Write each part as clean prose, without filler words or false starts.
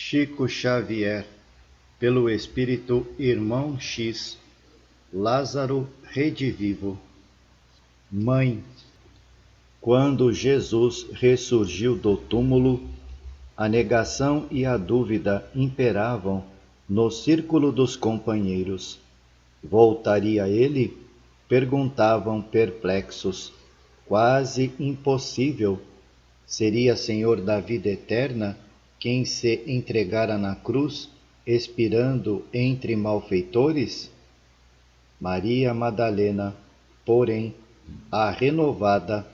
Chico Xavier, pelo Espírito Irmão X, Lázaro redivivo. Mãe, quando Jesus ressurgiu do túmulo, a negação e a dúvida imperavam no círculo dos companheiros. Voltaria ele? Perguntavam perplexos. Quase impossível. Seria Senhor da vida eterna quem se entregara na cruz, expirando entre malfeitores? Maria Madalena, porém, a renovada,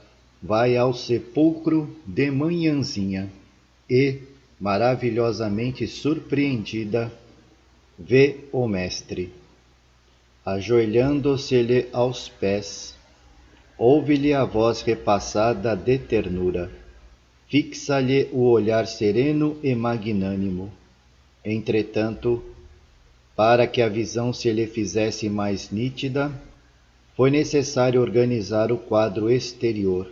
vai ao sepulcro de manhãzinha e, maravilhosamente surpreendida, vê o Mestre. Ajoelhando-se-lhe aos pés, ouve-lhe a voz repassada de ternura. Fixa-lhe o olhar sereno e magnânimo. Entretanto, para que a visão se lhe fizesse mais nítida, foi necessário organizar o quadro exterior.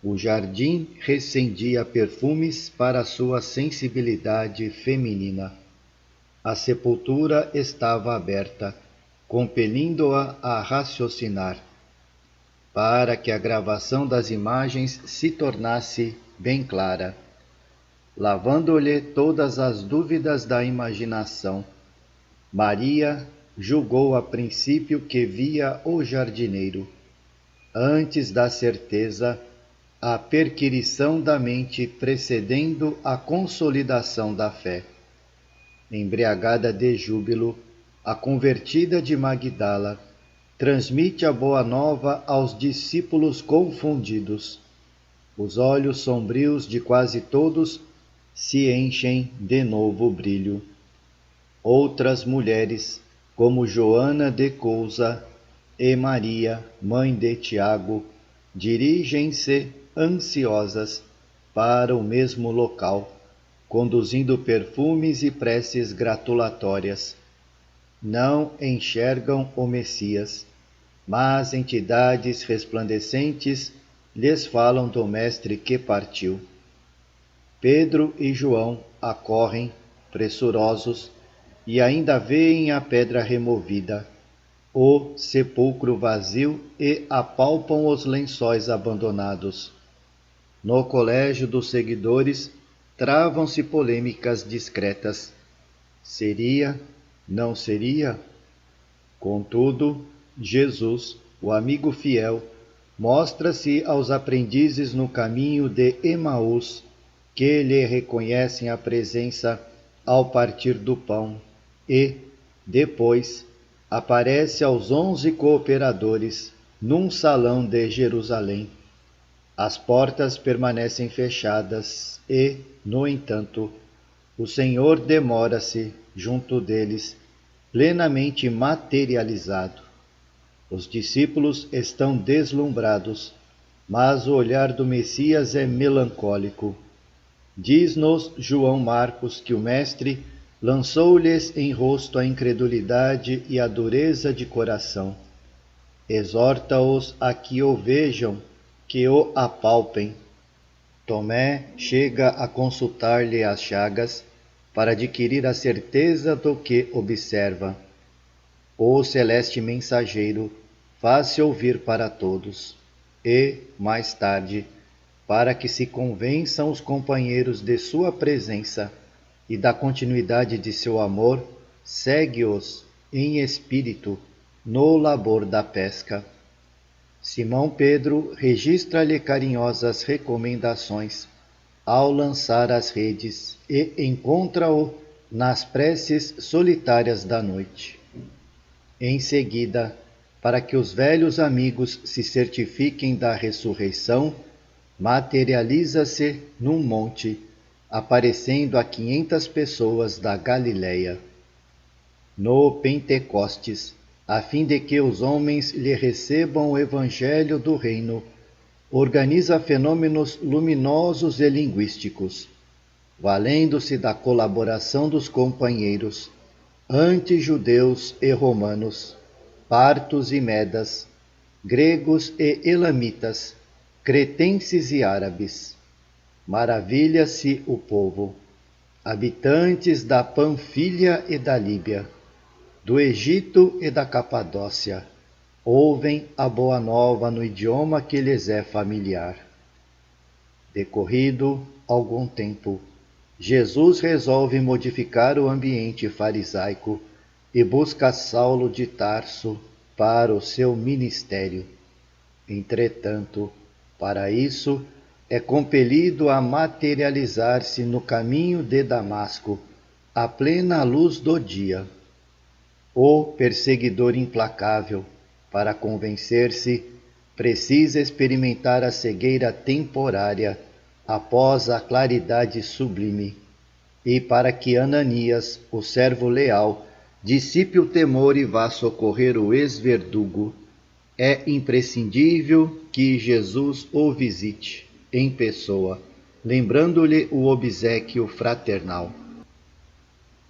O jardim recendia perfumes para sua sensibilidade feminina. A sepultura estava aberta, compelindo-a a raciocinar, para que a gravação das imagens se tornasse bem clara, lavando-lhe todas as dúvidas da imaginação. Maria julgou a princípio que via o jardineiro. Antes da certeza, a perquirição da mente precedendo a consolidação da fé. Embriagada de júbilo, a convertida de Magdala transmite a boa nova aos discípulos confundidos. Os olhos sombrios de quase todos se enchem de novo brilho. Outras mulheres, como Joana de Couza e Maria, mãe de Tiago, dirigem-se ansiosas para o mesmo local, conduzindo perfumes e preces gratulatórias. Não enxergam o Messias, mas entidades resplandecentes lhes falam do Mestre que partiu. Pedro e João acorrem, pressurosos, e ainda veem a pedra removida, o sepulcro vazio e apalpam os lençóis abandonados. No colégio dos seguidores travam-se polêmicas discretas. Seria? Não seria? Contudo, Jesus, o amigo fiel, mostra-se aos aprendizes no caminho de Emaús, que lhe reconhecem a presença ao partir do pão, e, depois, aparece aos 11 cooperadores num salão de Jerusalém. As portas permanecem fechadas e, no entanto, o Senhor demora-se junto deles, plenamente materializado. Os discípulos estão deslumbrados, mas o olhar do Messias é melancólico. Diz-nos João Marcos que o Mestre lançou-lhes em rosto a incredulidade e a dureza de coração. Exorta-os a que o vejam, que o apalpem. Tomé chega a consultar-lhe as chagas para adquirir a certeza do que observa. O celeste mensageiro faz-se ouvir para todos e, mais tarde, para que se convençam os companheiros de sua presença e da continuidade de seu amor, segue-os em espírito no labor da pesca. Simão Pedro registra-lhe carinhosas recomendações ao lançar as redes e encontra-o nas preces solitárias da noite. Em seguida, para que os velhos amigos se certifiquem da ressurreição, materializa-se num monte, aparecendo a 500 pessoas da Galileia. No Pentecostes, a fim de que os homens lhe recebam o evangelho do reino, organiza fenômenos luminosos e linguísticos, valendo-se da colaboração dos companheiros, anti-judeus e romanos, partos e medas, gregos e elamitas, cretenses e árabes. Maravilha-se o povo. habitantes da Panfilha e da Líbia, do Egito e da Capadócia, ouvem a boa nova no idioma que lhes é familiar. Decorrido algum tempo, Jesus resolve modificar o ambiente farisaico e busca Saulo de Tarso para o seu ministério. Entretanto, para isso, é compelido a materializar-se no caminho de Damasco, à plena luz do dia. O perseguidor implacável, para convencer-se, precisa experimentar a cegueira temporária após a claridade sublime, e para que Ananias, o servo leal, dissipe o temor e vá socorrer o ex-verdugo, é imprescindível que Jesus o visite em pessoa, lembrando-lhe o obséquio fraternal.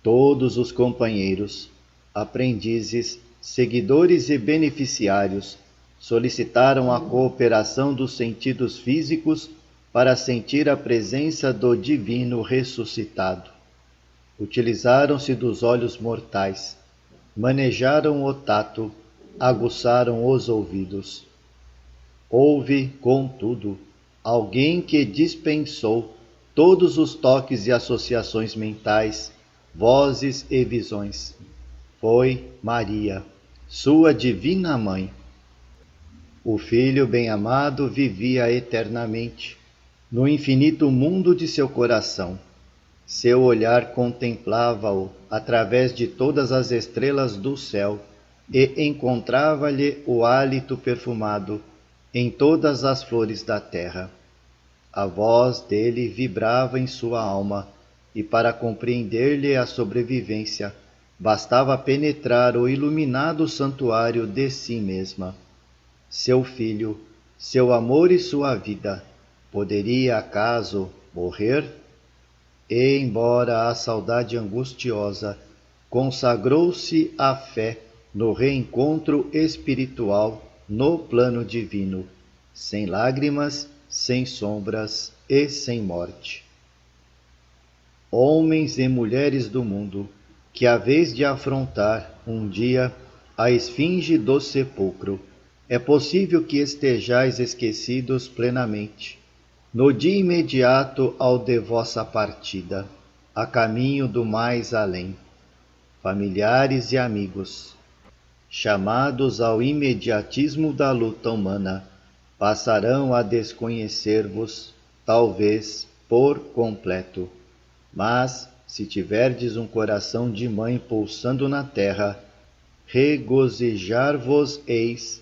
Todos os companheiros, aprendizes, seguidores e beneficiários solicitaram a cooperação dos sentidos físicos para sentir a presença do Divino ressuscitado. Utilizaram-se dos olhos mortais, manejaram o tato, aguçaram os ouvidos. Houve, contudo, alguém que dispensou todos os toques e associações mentais, vozes e visões. Foi Maria, sua divina mãe. O Filho bem-amado vivia eternamente, no infinito mundo de seu coração. Seu olhar contemplava-o através de todas as estrelas do céu e encontrava-lhe o hálito perfumado em todas as flores da terra. A voz dele vibrava em sua alma, e para compreender-lhe a sobrevivência, bastava penetrar o iluminado santuário de si mesma. Seu filho, seu amor e sua vida, poderia acaso morrer? E, embora a saudade angustiosa, consagrou-se à fé no reencontro espiritual no plano divino, sem lágrimas, sem sombras e sem morte. Homens e mulheres do mundo, que a vez de afrontar um dia a esfinge do sepulcro, é possível que estejais esquecidos plenamente, no dia imediato ao de vossa partida, a caminho do mais além. Familiares e amigos, chamados ao imediatismo da luta humana, passarão a desconhecer-vos, talvez por completo. Mas, se tiverdes um coração de mãe pulsando na terra, regozijar-vos-eis,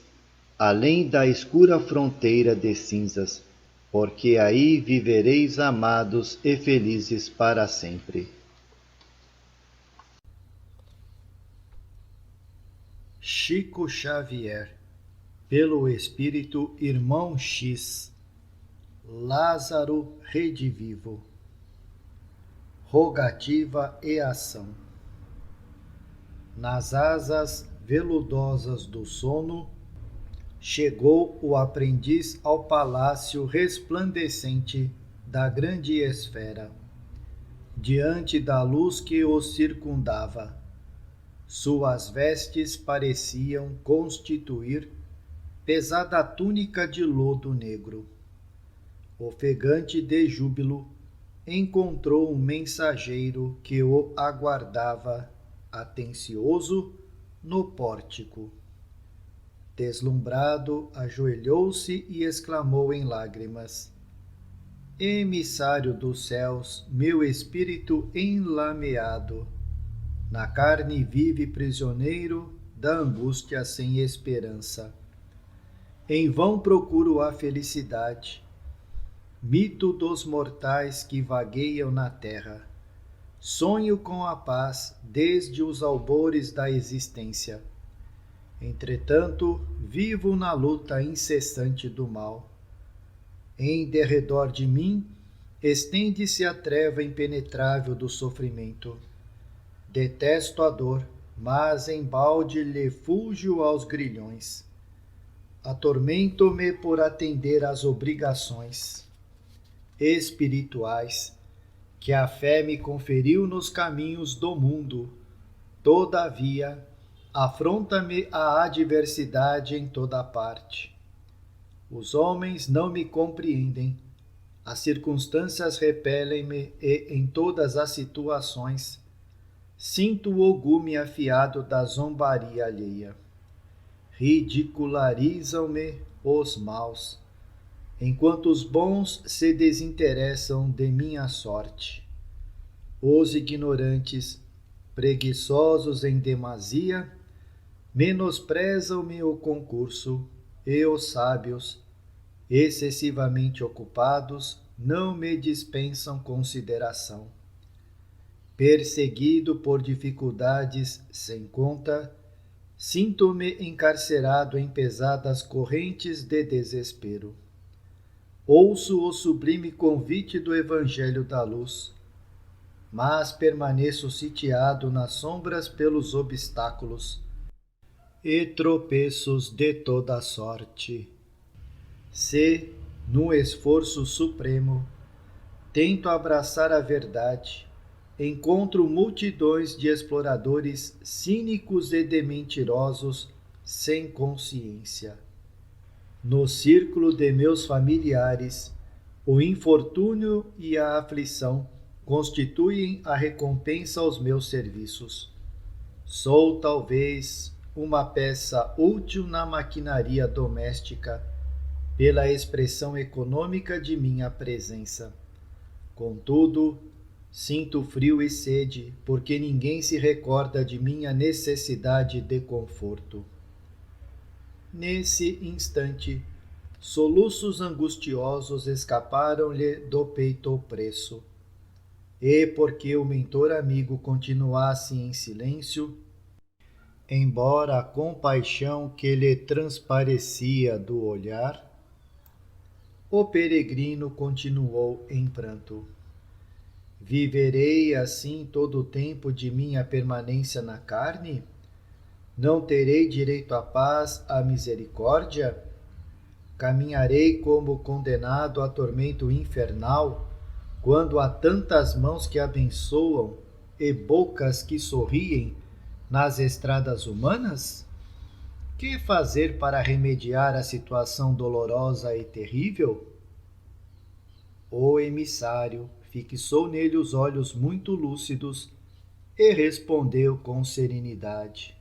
além da escura fronteira de cinzas, porque aí vivereis amados e felizes para sempre. Chico Xavier, pelo Espírito Irmão X, Lázaro Redivivo. Rogativa e ação. Nas asas veludosas do sono, chegou o aprendiz ao palácio resplandecente da grande esfera. Diante da luz que o circundava, suas vestes pareciam constituir pesada túnica de lodo negro. Ofegante de júbilo, encontrou um mensageiro que o aguardava, atencioso, no pórtico. Deslumbrado, ajoelhou-se e exclamou em lágrimas: Emissário dos céus, meu espírito enlameado, na carne vive prisioneiro da angústia sem esperança. Em vão procuro a felicidade, mito dos mortais que vagueiam na terra. Sonho com a paz desde os albores da existência. Entretanto, vivo na luta incessante do mal. Em derredor de mim, estende-se a treva impenetrável do sofrimento. Detesto a dor, mas embalde lhe fuljo aos grilhões. Atormento-me por atender às obrigações espirituais que a fé me conferiu nos caminhos do mundo. Todavia, afronta-me a adversidade em toda parte. Os homens não me compreendem, as circunstâncias repelem-me e, em todas as situações, sinto o gume afiado da zombaria alheia. Ridicularizam-me os maus, enquanto os bons se desinteressam de minha sorte. Os ignorantes, preguiçosos em demasia, menosprezam-me o concurso, e os sábios, excessivamente ocupados, não me dispensam consideração. Perseguido por dificuldades sem conta, sinto-me encarcerado em pesadas correntes de desespero. Ouço o sublime convite do Evangelho da Luz, mas permaneço sitiado nas sombras pelos obstáculos e tropeços de toda sorte. Se, no esforço supremo, tento abraçar a verdade, encontro multidões de exploradores cínicos e de mentirosos sem consciência. No círculo de meus familiares, o infortúnio e a aflição constituem a recompensa aos meus serviços. Sou talvez uma peça útil na maquinaria doméstica, pela expressão econômica de minha presença. Contudo, sinto frio e sede, porque ninguém se recorda de minha necessidade de conforto. Nesse instante, soluços angustiosos escaparam-lhe do peito opresso. E porque o mentor amigo continuasse em silêncio, embora a compaixão que lhe transparecia do olhar, o peregrino continuou em pranto. Viverei assim todo o tempo de minha permanência na carne? Não terei direito à paz, à misericórdia? Caminharei como condenado a tormento infernal, quando há tantas mãos que abençoam e bocas que sorriem nas estradas humanas? Que fazer para remediar a situação dolorosa e terrível? O emissário fixou nele os olhos muito lúcidos e respondeu com serenidade: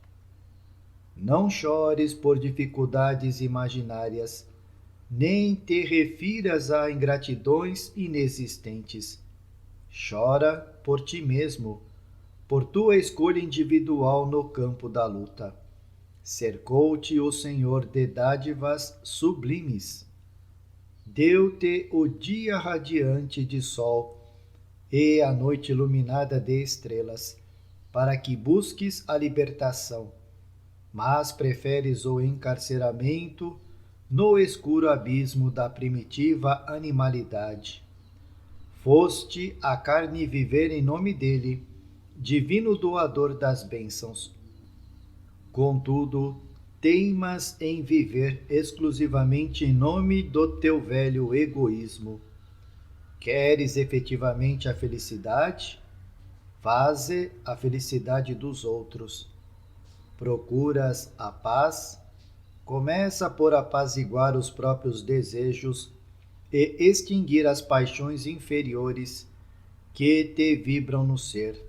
Não chores por dificuldades imaginárias, nem te refiras a ingratidões inexistentes. Chora por ti mesmo, por tua escolha individual no campo da luta. Cercou-te o Senhor de dádivas sublimes. Deu-te o dia radiante de sol e a noite iluminada de estrelas, para que busques a libertação, mas preferes o encarceramento no escuro abismo da primitiva animalidade. Foste a carne viver em nome dele, divino doador das bênçãos. Contudo, teimas em viver exclusivamente em nome do teu velho egoísmo. Queres efetivamente a felicidade? Faze a felicidade dos outros. Procuras a paz? Começa por apaziguar os próprios desejos e extinguir as paixões inferiores que te vibram no ser.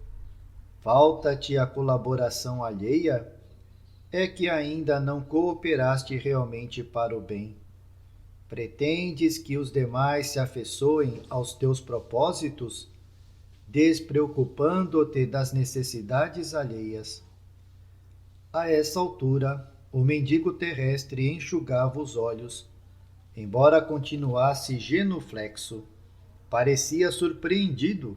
Falta-te a colaboração alheia? É que ainda não cooperaste realmente para o bem. Pretendes que os demais se afeiçoem aos teus propósitos, despreocupando-te das necessidades alheias. A essa altura, o mendigo terrestre enxugava os olhos, embora continuasse genuflexo. Parecia surpreendido,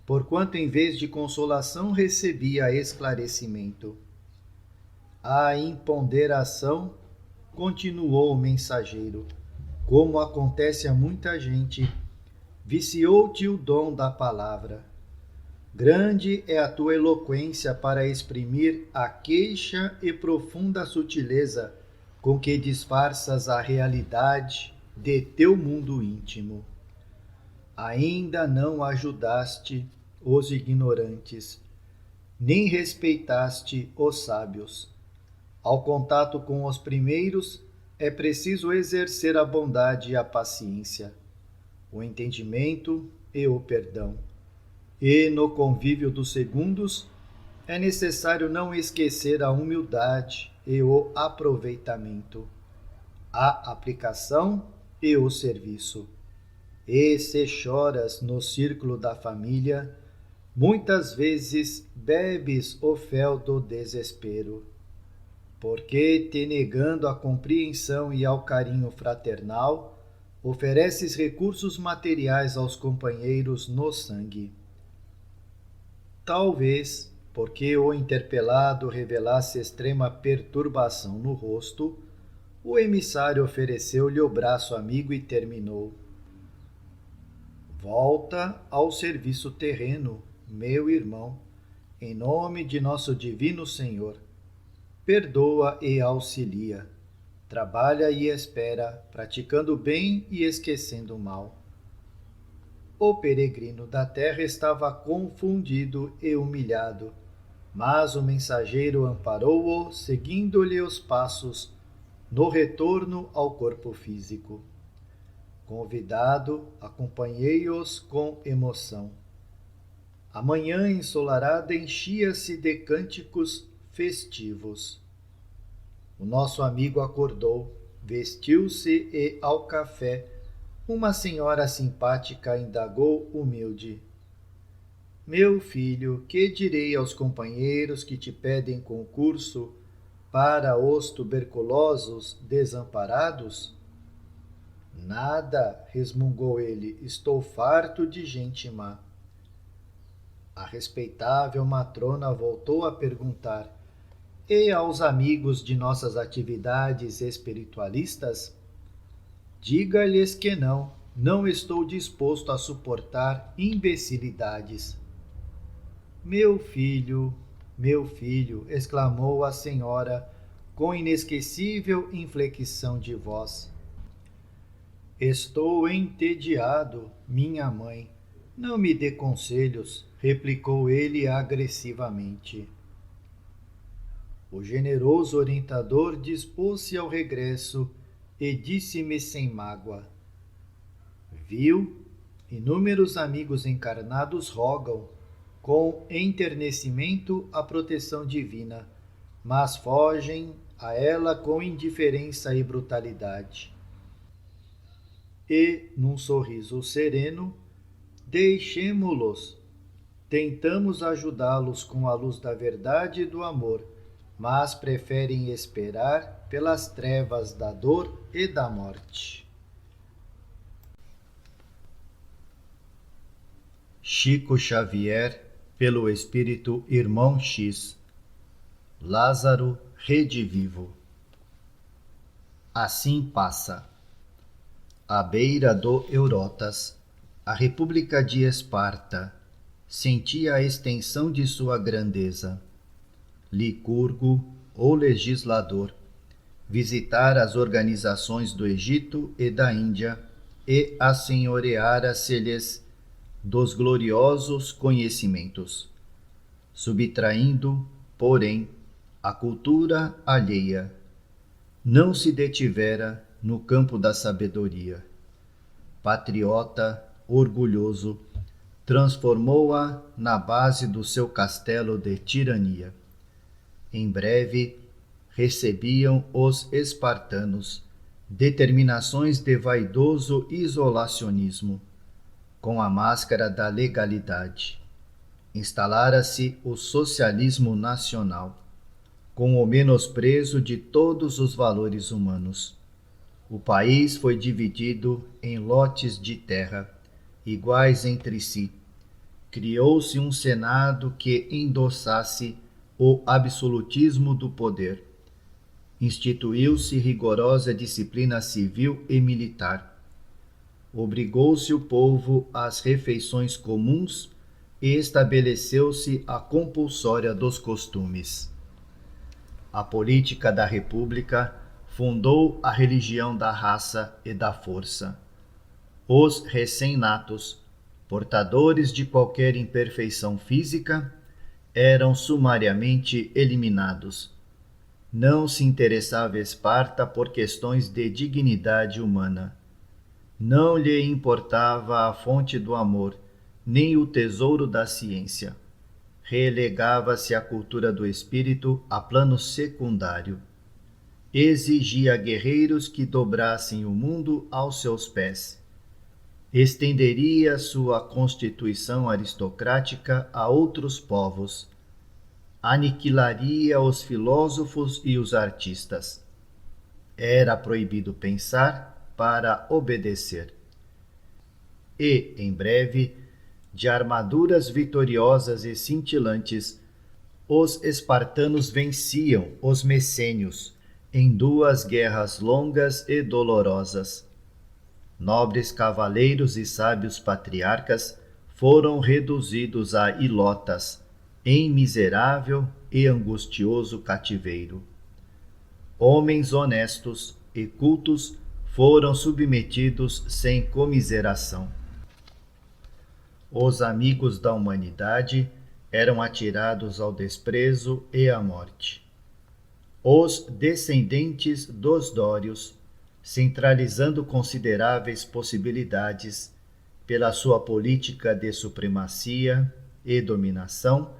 porquanto em vez de consolação recebia esclarecimento. A imponderação, continuou o mensageiro, como acontece a muita gente, viciou-te o dom da palavra. Grande é a tua eloquência para exprimir a queixa e profunda sutileza com que disfarças a realidade de teu mundo íntimo. Ainda não ajudaste os ignorantes, nem respeitaste os sábios. Ao contato com os primeiros, é preciso exercer a bondade e a paciência, o entendimento e o perdão. E no convívio dos segundos, é necessário não esquecer a humildade e o aproveitamento, a aplicação e o serviço. E se choras no círculo da família, muitas vezes bebes o fel do desespero, porque, te negando à compreensão e ao carinho fraternal, ofereces recursos materiais aos companheiros no sangue. Talvez, porque o interpelado revelasse extrema perturbação no rosto, o emissário ofereceu-lhe o braço amigo e terminou: volta ao serviço terreno, meu irmão, em nome de nosso divino Senhor. Perdoa e auxilia. Trabalha e espera, praticando o bem e esquecendo o mal. O peregrino da terra estava confundido e humilhado, mas o mensageiro amparou-o, seguindo-lhe os passos no retorno ao corpo físico. Convidado, acompanhei-os com emoção. A manhã ensolarada enchia-se de cânticos festivos. O nosso amigo acordou, vestiu-se e, ao café, uma senhora simpática indagou humilde: meu filho, que direi aos companheiros que te pedem concurso para os tuberculosos desamparados? Nada, resmungou ele, estou farto de gente má. A respeitável matrona voltou a perguntar: e aos amigos de nossas atividades espiritualistas? Diga-lhes que não estou disposto a suportar imbecilidades. Meu filho, exclamou a senhora com inesquecível inflexão de voz. Estou entediado, minha mãe. Não me dê conselhos, replicou ele agressivamente. O generoso orientador dispôs-se ao regresso e disse-me sem mágoa: viu, inúmeros amigos encarnados rogam, com enternecimento, a proteção divina, mas fogem a ela com indiferença e brutalidade. E, num sorriso sereno, deixemo-los. Tentamos ajudá-los com a luz da verdade e do amor, mas preferem esperar pelas trevas da dor e da morte. Chico Xavier, pelo Espírito Irmão X. Lázaro redivivo. Assim passa. À beira do Eurotas, a República de Esparta sentia a extensão de sua grandeza. Licurgo, o legislador, visitara as organizações do Egito e da Índia e assenhoreara-se-lhes dos gloriosos conhecimentos, subtraindo, porém, a cultura alheia. Não se detivera no campo da sabedoria. Patriota, orgulhoso, transformou-a na base do seu castelo de tirania. Em breve, recebiam os espartanos determinações de vaidoso isolacionismo, com a máscara da legalidade. Instalara-se o socialismo nacional, com o menosprezo de todos os valores humanos. O país foi dividido em lotes de terra, iguais entre si. Criou-se um Senado que endossasse o absolutismo do poder. Instituiu-se rigorosa disciplina civil e militar. Obrigou-se o povo às refeições comuns e estabeleceu-se a compulsória dos costumes. A política da República fundou a religião da raça e da força. Os recém-natos portadores de qualquer imperfeição física, eram sumariamente eliminados. Não se interessava Esparta por questões de dignidade humana. Não lhe importava a fonte do amor, nem o tesouro da ciência. Relegava-se a cultura do espírito a plano secundário. Exigia guerreiros que dobrassem o mundo aos seus pés. Estenderia sua constituição aristocrática a outros povos. Aniquilaria os filósofos e os artistas. Era proibido pensar para obedecer. E, em breve, de armaduras vitoriosas e cintilantes, os espartanos venciam os messênios em 2 guerras longas e dolorosas. Nobres cavaleiros e sábios patriarcas foram reduzidos a ilotas, em miserável e angustioso cativeiro. Homens honestos e cultos foram submetidos sem comiseração. Os amigos da humanidade eram atirados ao desprezo e à morte. Os descendentes dos dórios, centralizando consideráveis possibilidades pela sua política de supremacia e dominação,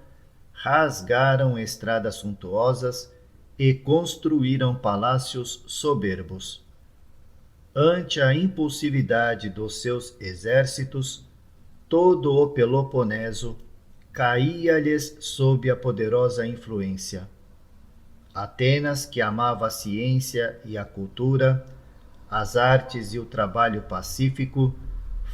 rasgaram estradas suntuosas e construíram palácios soberbos. Ante a impulsividade dos seus exércitos, todo o Peloponeso caía-lhes sob a poderosa influência. Atenas, que amava a ciência e a cultura, as artes e o trabalho pacífico,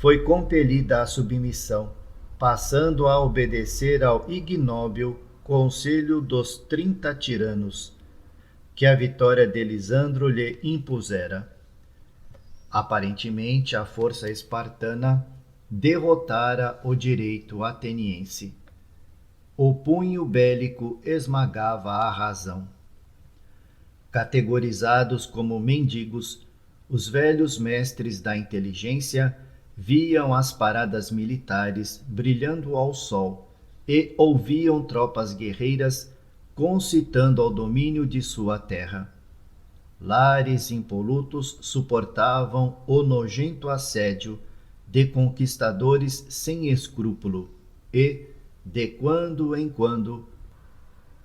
foi compelida à submissão, passando a obedecer ao ignóbil conselho dos 30 tiranos, que a vitória de Lisandro lhe impusera. Aparentemente, a força espartana derrotara o direito ateniense. O punho bélico esmagava a razão. Categorizados como mendigos, os velhos mestres da inteligência viam as paradas militares brilhando ao sol e ouviam tropas guerreiras concitando ao domínio de sua terra. Lares impolutos suportavam o nojento assédio de conquistadores sem escrúpulo e, de quando em quando,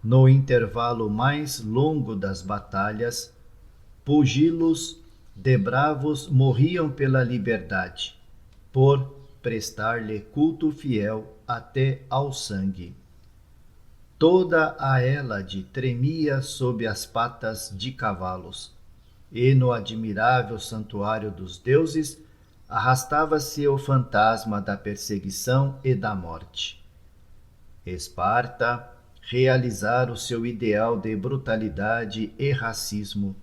no intervalo mais longo das batalhas, pugilos de bravos morriam pela liberdade, por prestar-lhe culto fiel até ao sangue. Toda a Hélade tremia sob as patas de cavalos, e no admirável santuário dos deuses arrastava-se o fantasma da perseguição e da morte. Esparta realizara o seu ideal de brutalidade e racismo,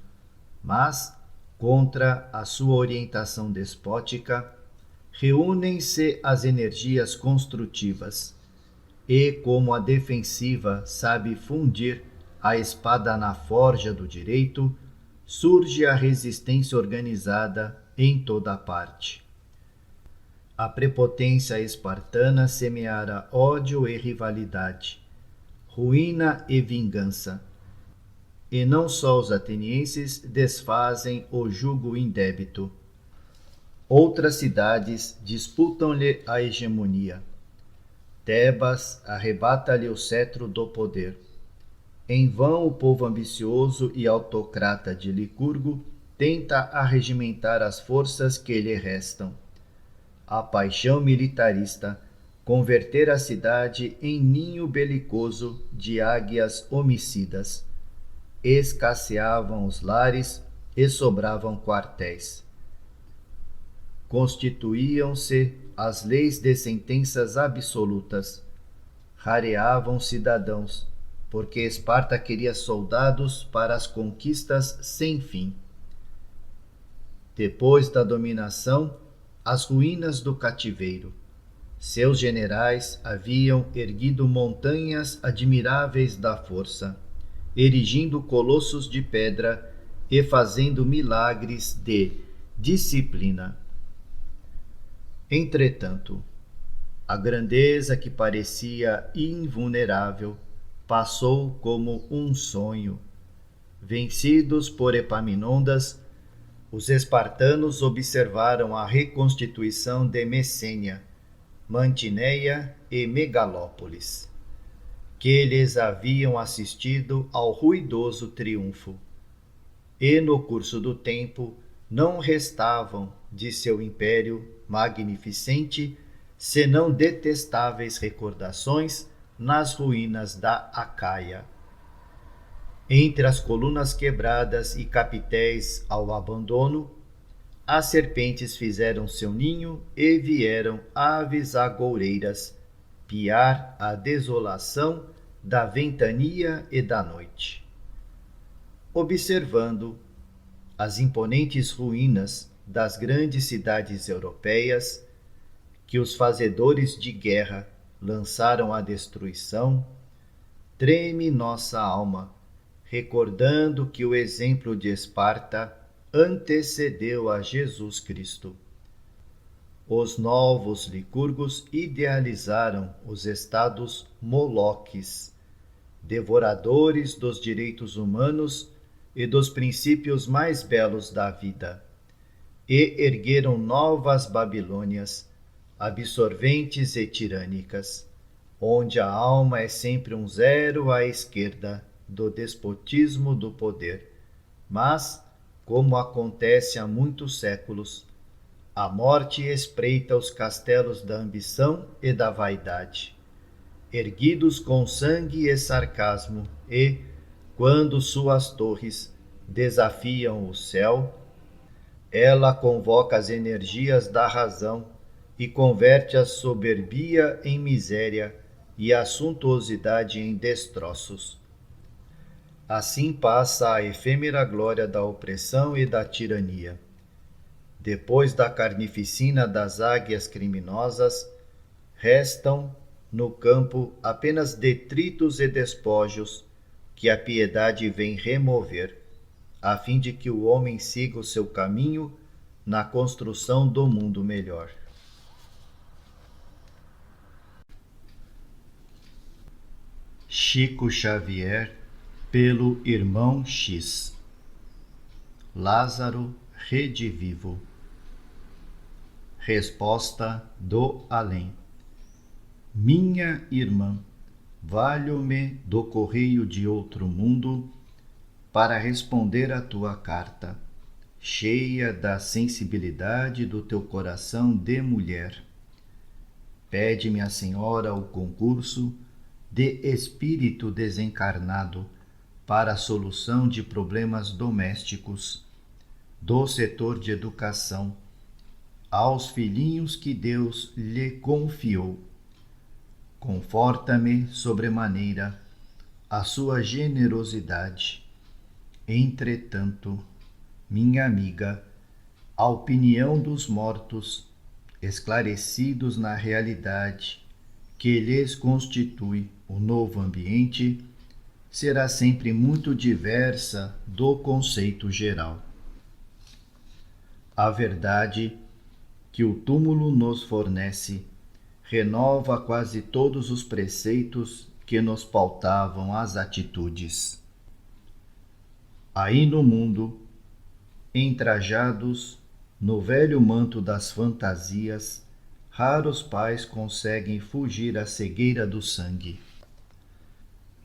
mas, contra a sua orientação despótica, reúnem-se as energias construtivas, e como a defensiva sabe fundir a espada na forja do direito, surge a resistência organizada em toda a parte. A prepotência espartana semeara ódio e rivalidade, ruína e vingança. E não só os atenienses desfazem o jugo indébito. Outras cidades disputam-lhe a hegemonia. Tebas arrebata-lhe o cetro do poder. Em vão o povo ambicioso e autocrata de Licurgo tenta arregimentar as forças que lhe restam. A paixão militarista converter a cidade em ninho belicoso de águias homicidas. Escasseavam os lares e sobravam quartéis. Constituíam-se as leis de sentenças absolutas. Rareavam cidadãos, porque Esparta queria soldados para as conquistas sem fim. Depois da dominação, as ruínas do cativeiro. Seus generais haviam erguido montanhas admiráveis da força, erigindo colossos de pedra e fazendo milagres de disciplina. Entretanto, A grandeza que parecia invulnerável passou como um sonho. Vencidos por Epaminondas, os espartanos observaram a reconstituição de Messênia, Mantineia e Megalópolis, que lhes haviam assistido ao ruidoso triunfo. E no curso do tempo não restavam de seu império magnificente senão detestáveis recordações nas ruínas da Acaia. Entre as colunas quebradas e capitéis ao abandono, as serpentes fizeram seu ninho e vieram aves agoureiras piar a desolação da ventania e da noite. Observando as imponentes ruínas das grandes cidades europeias, que os fazedores de guerra lançaram à destruição, treme nossa alma, recordando que o exemplo de Esparta antecedeu a Jesus Cristo. Os novos licurgos idealizaram os estados moloques, devoradores dos direitos humanos e dos princípios mais belos da vida, e ergueram novas Babilônias, absorventes e tirânicas, onde a alma é sempre um zero à esquerda do despotismo do poder. Mas, como acontece há muitos séculos, a morte espreita os castelos da ambição e da vaidade, erguidos com sangue e sarcasmo, e, quando suas torres desafiam o céu, ela convoca as energias da razão e converte a soberbia em miséria e a suntuosidade em destroços. Assim passa a efêmera glória da opressão e da tirania. Depois da carnificina das águias criminosas, restam no campo apenas detritos e despojos que a piedade vem remover, a fim de que o homem siga o seu caminho na construção do mundo melhor. Chico Xavier, pelo irmão X. Lázaro redivivo. Resposta do além. Minha irmã, valho-me do correio de outro mundo para responder à tua carta, cheia da sensibilidade do teu coração de mulher. Pede-me a senhora o concurso de espírito desencarnado para a solução de problemas domésticos, do setor de educação, aos filhinhos que Deus lhe confiou. Conforta-me sobremaneira a sua generosidade. Entretanto, minha amiga, a opinião dos mortos, esclarecidos na realidade que lhes constitui o novo ambiente, será sempre muito diversa do conceito geral. A verdade que o túmulo nos fornece renova quase todos os preceitos que nos pautavam as atitudes. Aí no mundo, entrajados no velho manto das fantasias, raros pais conseguem fugir à cegueira do sangue.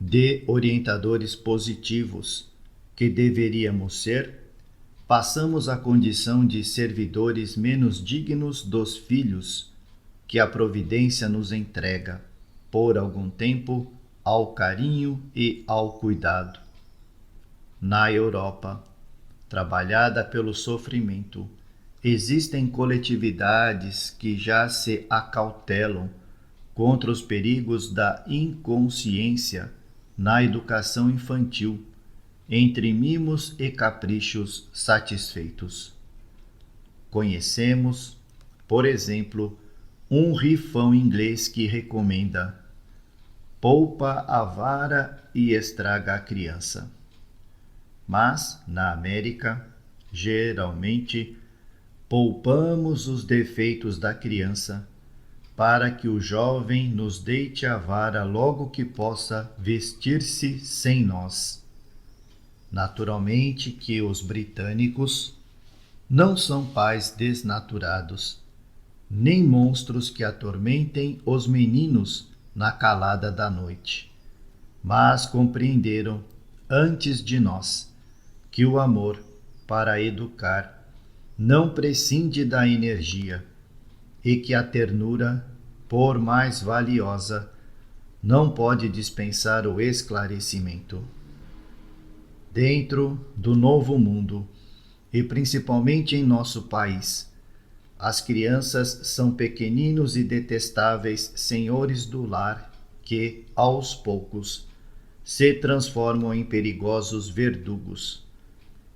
De orientadores positivos, que deveríamos ser, passamos à condição de servidores menos dignos dos filhos que a providência nos entrega, por algum tempo, ao carinho e ao cuidado. Na Europa, trabalhada pelo sofrimento, existem coletividades que já se acautelam contra os perigos da inconsciência na educação infantil, entre mimos e caprichos satisfeitos. Conhecemos, por exemplo, um rifão inglês que recomenda: poupa a vara e estraga a criança. Mas, na América, geralmente, poupamos os defeitos da criança para que o jovem nos deite a vara logo que possa vestir-se sem nós. Naturalmente que os britânicos não são pais desnaturados, nem monstros que atormentem os meninos na calada da noite, mas compreenderam antes de nós que o amor, para educar, não prescinde da energia e que a ternura, por mais valiosa, não pode dispensar o esclarecimento. Dentro do novo mundo, e principalmente em nosso país, as crianças são pequeninos e detestáveis senhores do lar que, aos poucos, se transformam em perigosos verdugos.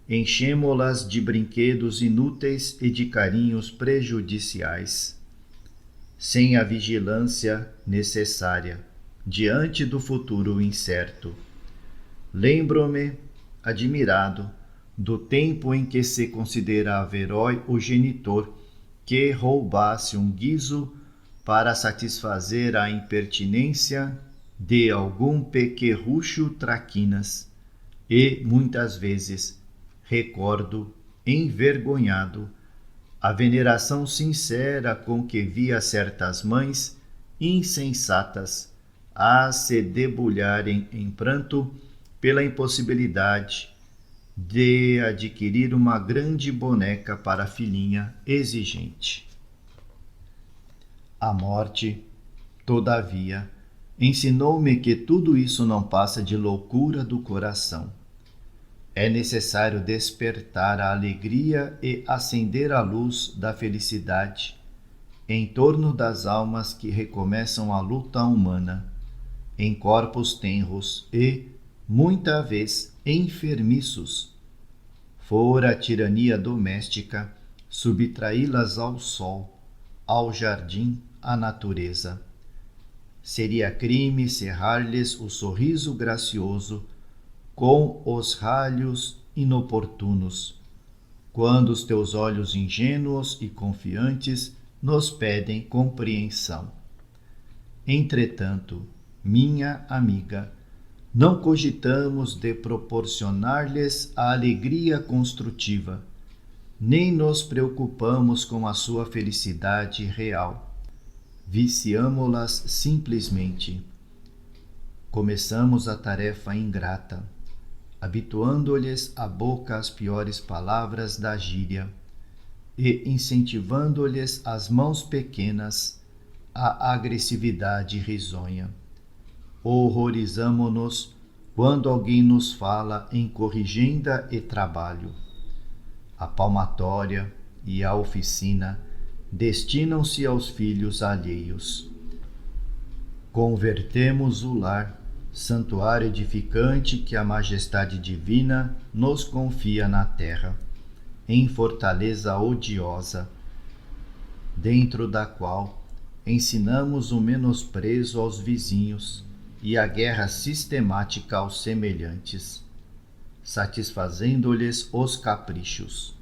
Enchemo-las de brinquedos inúteis e de carinhos prejudiciais, sem a vigilância necessária diante do futuro incerto. Lembro-me, admirado, do tempo em que se considerava herói o genitor que roubasse um guizo para satisfazer a impertinência de algum pequerrucho traquinas, e muitas vezes recordo, envergonhado, a veneração sincera com que via certas mães insensatas a se debulharem em pranto pela impossibilidade de adquirir uma grande boneca para a filhinha exigente. A morte, todavia, ensinou-me que tudo isso não passa de loucura do coração. É necessário despertar a alegria e acender a luz da felicidade em torno das almas que recomeçam a luta humana, em corpos tenros e, muita vez, enfermiços. Fora a tirania doméstica subtraí-las ao sol, ao jardim, à natureza. Seria crime cerrar-lhes o sorriso gracioso com os ralhos inoportunos, quando os teus olhos ingênuos e confiantes nos pedem compreensão. Entretanto, minha amiga, não cogitamos de proporcionar-lhes a alegria construtiva, nem nos preocupamos com a sua felicidade real. Viciamo-las simplesmente. Começamos a tarefa ingrata, habituando-lhes a boca às piores palavras da gíria e incentivando-lhes as mãos pequenas à agressividade risonha. Horrorizamo-nos quando alguém nos fala em corrigenda e trabalho. A palmatória e a oficina destinam-se aos filhos alheios. Convertemos o lar, santuário edificante que a majestade divina nos confia na terra, em fortaleza odiosa, dentro da qual ensinamos o menosprezo aos vizinhos e a guerra sistemática aos semelhantes, satisfazendo-lhes os caprichos.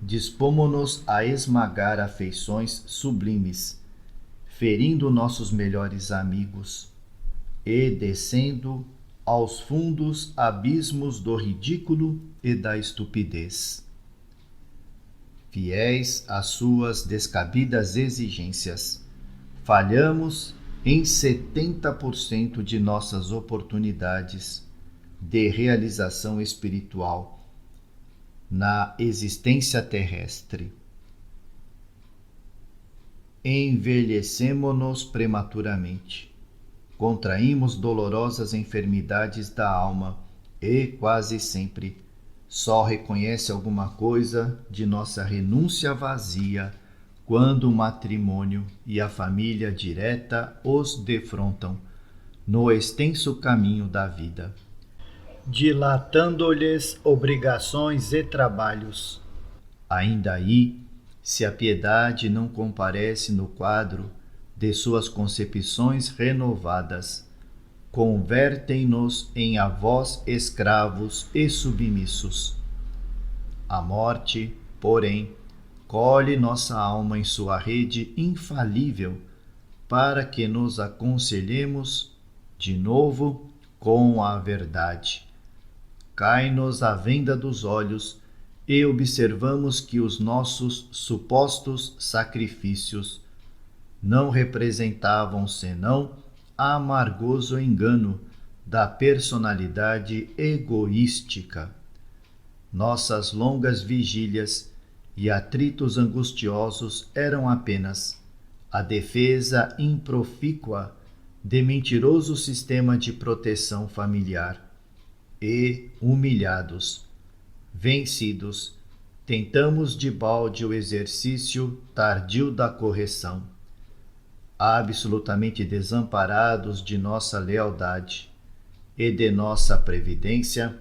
Dispomos-nos a esmagar afeições sublimes, ferindo nossos melhores amigos e descendo aos fundos abismos do ridículo e da estupidez. Fiéis às suas descabidas exigências, falhamos em 70% de nossas oportunidades de realização espiritual na existência terrestre. Envelhecemo-nos prematuramente, contraímos dolorosas enfermidades da alma e, quase sempre, só reconhece alguma coisa de nossa renúncia vazia quando o matrimônio e a família direta os defrontam no extenso caminho da vida, dilatando-lhes obrigações e trabalhos. Ainda aí, se a piedade não comparece no quadro de suas concepções renovadas, convertem-nos em avós escravos e submissos. A morte, porém, colhe nossa alma em sua rede infalível para que nos aconselhemos de novo com a verdade. Cai-nos a venda dos olhos e observamos que os nossos supostos sacrifícios não representavam senão amargoso engano da personalidade egoística. Nossas longas vigílias e atritos angustiosos eram apenas a defesa improfícua de mentiroso sistema de proteção familiar. E, humilhados, vencidos, tentamos de balde o exercício tardio da correção. Absolutamente desamparados de nossa lealdade e de nossa previdência,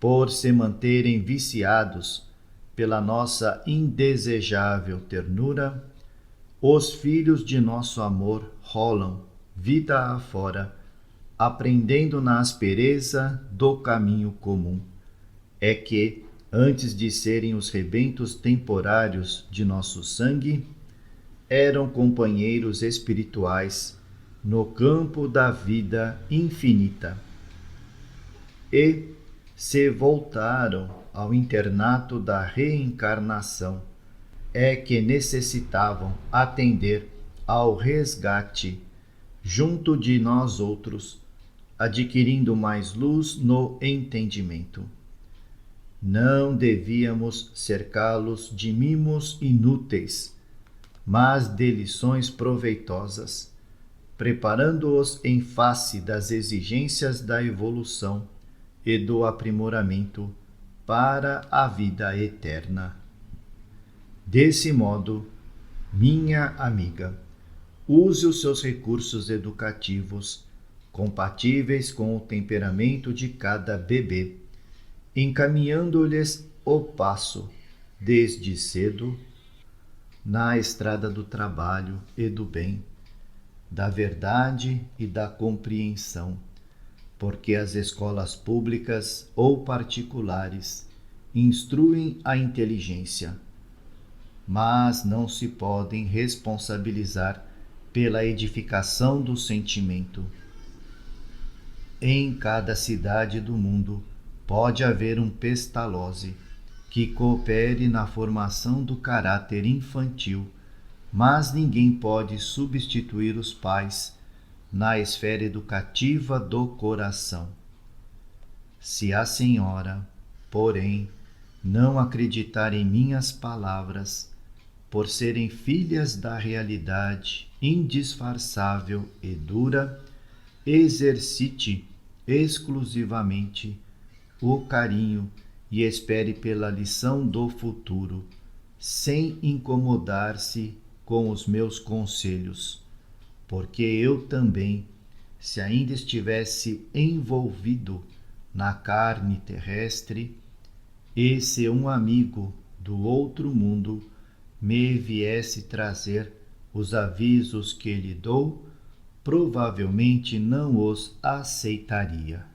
por se manterem viciados pela nossa indesejável ternura, os filhos de nosso amor rolam vida afora, aprendendo na aspereza do caminho comum. É que, antes de serem os rebentos temporários de nosso sangue, eram companheiros espirituais no campo da vida infinita. E se voltaram ao internato da reencarnação, é que necessitavam atender ao resgate junto de nós outros, adquirindo mais luz no entendimento. Não devíamos cercá-los de mimos inúteis, mas de lições proveitosas, preparando-os em face das exigências da evolução e do aprimoramento para a vida eterna. Desse modo, minha amiga, use os seus recursos educativos, compatíveis com o temperamento de cada bebê, encaminhando-lhes o passo, desde cedo, na estrada do trabalho e do bem, da verdade e da compreensão, porque as escolas públicas ou particulares instruem a inteligência, mas não se podem responsabilizar pela edificação do sentimento. Em cada cidade do mundo pode haver um Pestalozzi que coopere na formação do caráter infantil, mas ninguém pode substituir os pais na esfera educativa do coração. Se a senhora, porém, não acreditar em minhas palavras, por serem filhas da realidade indisfarçável e dura, exercite exclusivamente o carinho e espere pela lição do futuro, sem incomodar-se com os meus conselhos, porque eu também, se ainda estivesse envolvido na carne terrestre, e se um amigo do outro mundo me viesse trazer os avisos que lhe dou, provavelmente não os aceitaria.